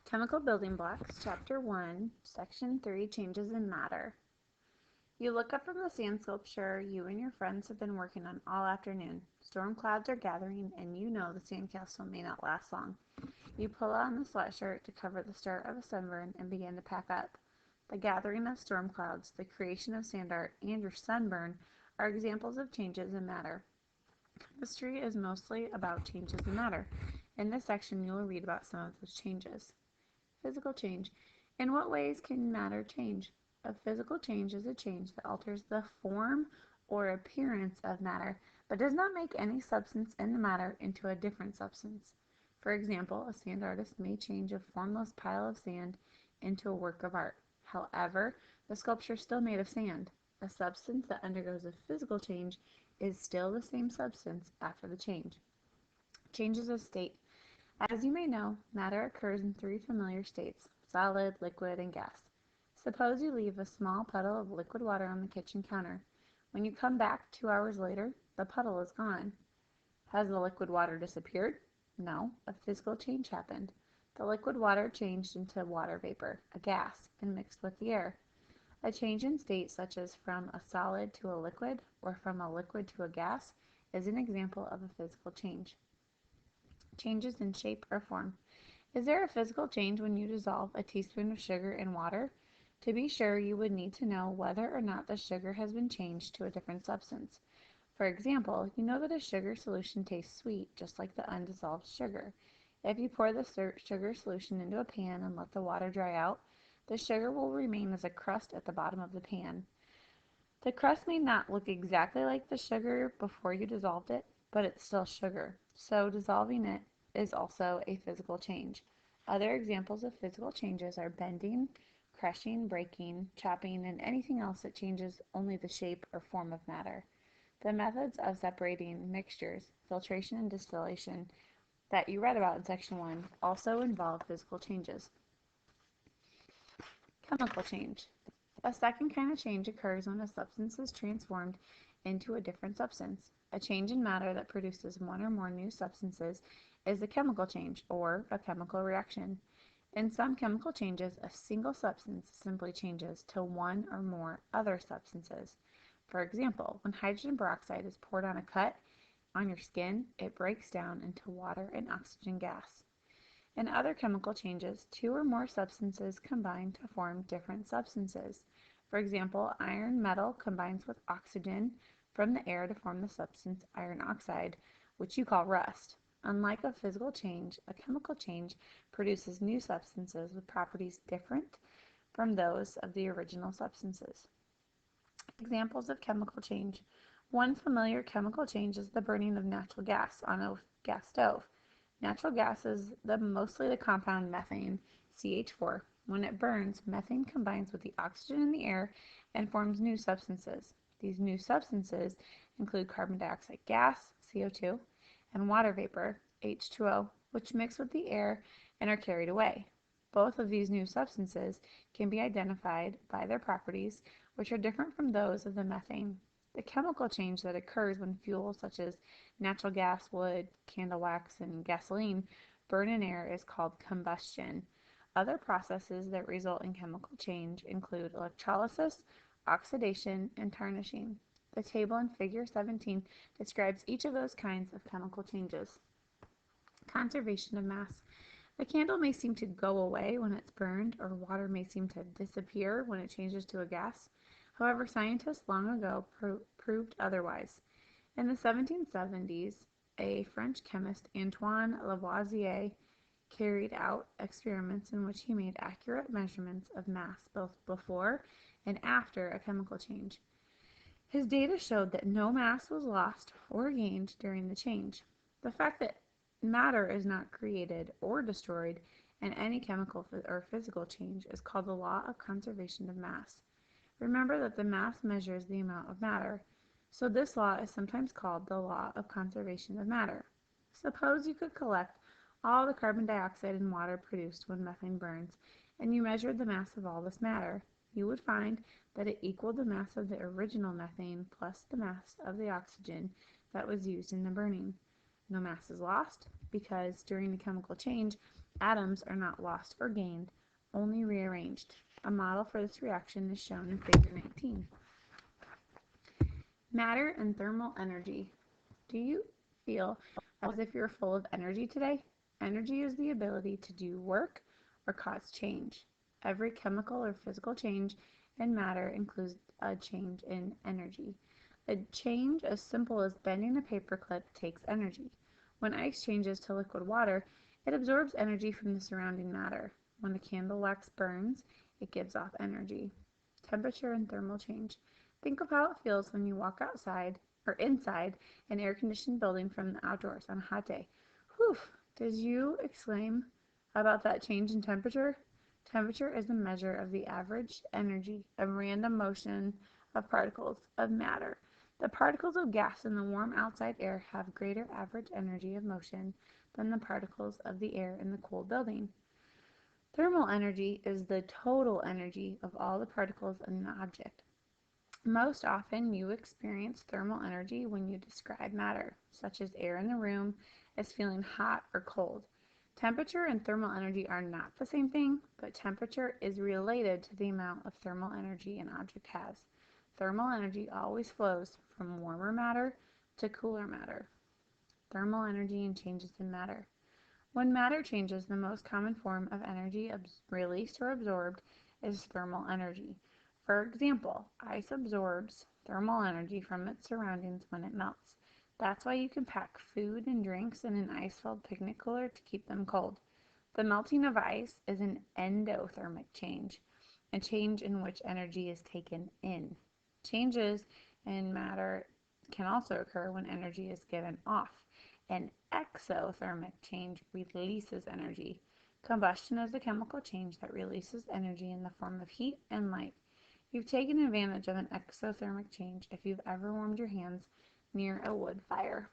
Chemical Building Blocks, Chapter 1, Section 3, Changes in Matter. You look up from the sand sculpture you and your friends have been working on all afternoon. Storm clouds are gathering, and you know the sandcastle may not last long. You pull on the sweatshirt to cover the start of a sunburn and begin to pack up. The gathering of storm clouds, the creation of sand art, and your sunburn are examples of changes in matter. History is mostly about changes in matter. In this section, you will read about some of those changes. Physical change. In what ways can matter change? A physical change is a change that alters the form or appearance of matter, but does not make any substance in the matter into a different substance. For example, a sand artist may change a formless pile of sand into a work of art. However, the sculpture is still made of sand. A substance that undergoes a physical change is still the same substance after the change. Changes of state. As you may know, matter occurs in three familiar states: solid, liquid, and gas. Suppose you leave a small puddle of liquid water on the kitchen counter. When you come back 2 hours later, the puddle is gone. Has the liquid water disappeared? No, a physical change happened. The liquid water changed into water vapor, a gas, and mixed with the air. A change in state, such as from a solid to a liquid or from a liquid to a gas, is an example of a physical change. Changes in shape or form. Is there a physical change when you dissolve a teaspoon of sugar in water? To be sure, you would need to know whether or not the sugar has been changed to a different substance. For example, you know that a sugar solution tastes sweet, just like the undissolved sugar. If you pour the sugar solution into a pan and let the water dry out, the sugar will remain as a crust at the bottom of the pan. The crust may not look exactly like the sugar before you dissolved it, but it's still sugar, so dissolving it is also a physical change. Other examples of physical changes are bending, crushing, breaking, chopping, and anything else that changes only the shape or form of matter. The methods of separating mixtures, filtration and distillation, that you read about in Section 1 also involve physical changes. Chemical change. A second kind of change occurs when a substance is transformed into a different substance. A change in matter that produces one or more new substances is a chemical change, or a chemical reaction. In some chemical changes, a single substance simply changes to one or more other substances. For example, when hydrogen peroxide is poured on a cut on your skin, it breaks down into water and oxygen gas. In other chemical changes, two or more substances combine to form different substances. For example, iron metal combines with oxygen from the air to form the substance iron oxide, which you call rust. Unlike a physical change, a chemical change produces new substances with properties different from those of the original substances. Examples of chemical change. One familiar chemical change is the burning of natural gas on a gas stove. Natural gas is mostly the compound methane, CH4. When it burns, methane combines with the oxygen in the air and forms new substances. These new substances include carbon dioxide gas, CO2, and water vapor, H2O, which mix with the air and are carried away. Both of these new substances can be identified by their properties, which are different from those of the methane. The chemical change that occurs when fuels such as natural gas, wood, candle wax, and gasoline burn in air is called combustion. Other processes that result in chemical change include electrolysis, oxidation, and tarnishing. The table in Figure 17 describes each of those kinds of chemical changes. Conservation of mass. The candle may seem to go away when it's burned, or water may seem to disappear when it changes to a gas. However, scientists long ago proved otherwise. In the 1770s, a French chemist, Antoine Lavoisier, carried out experiments in which he made accurate measurements of mass both before and after a chemical change. His data showed that no mass was lost or gained during the change. The fact that matter is not created or destroyed in any chemical or physical change is called the law of conservation of mass. Remember that the mass measures the amount of matter, so this law is sometimes called the law of conservation of matter. Suppose you could collect all the carbon dioxide and water produced when methane burns, and you measured the mass of all this matter. You would find that it equaled the mass of the original methane plus the mass of the oxygen that was used in the burning. No mass is lost because during the chemical change, Atoms are not lost or gained, only rearranged. A model for this reaction is shown in Figure 19. Matter and thermal energy. Do you feel as if you're full of energy today? Energy is the ability to do work or cause change. Every chemical or physical change in matter includes a change in energy. A change as simple as bending a paperclip takes energy. When ice changes to liquid water, it absorbs energy from the surrounding matter. When a candle wax burns, it gives off energy. Temperature and thermal change. Think of how it feels when you walk outside or inside an air-conditioned building from the outdoors on a hot day. Whew! Did you exclaim about that change in temperature? Temperature is a measure of the average energy of random motion of particles of matter. The particles of gas in the warm outside air have greater average energy of motion than the particles of the air in the cool building. Thermal energy is the total energy of all the particles in an object. Most often, you experience thermal energy when you describe matter, such as air in the room, as feeling hot or cold. Temperature and thermal energy are not the same thing, but temperature is related to the amount of thermal energy an object has. Thermal energy always flows from warmer matter to cooler matter. Thermal energy and changes in matter. When matter changes, the most common form of energy released or absorbed is thermal energy. For example, ice absorbs thermal energy from its surroundings when it melts. That's why you can pack food and drinks in an ice-filled picnic cooler to keep them cold. The melting of ice is an endothermic change, a change in which energy is taken in. Changes in matter can also occur when energy is given off. An exothermic change releases energy. Combustion is a chemical change that releases energy in the form of heat and light. You've taken advantage of an exothermic change if you've ever warmed your hands near a wood fire.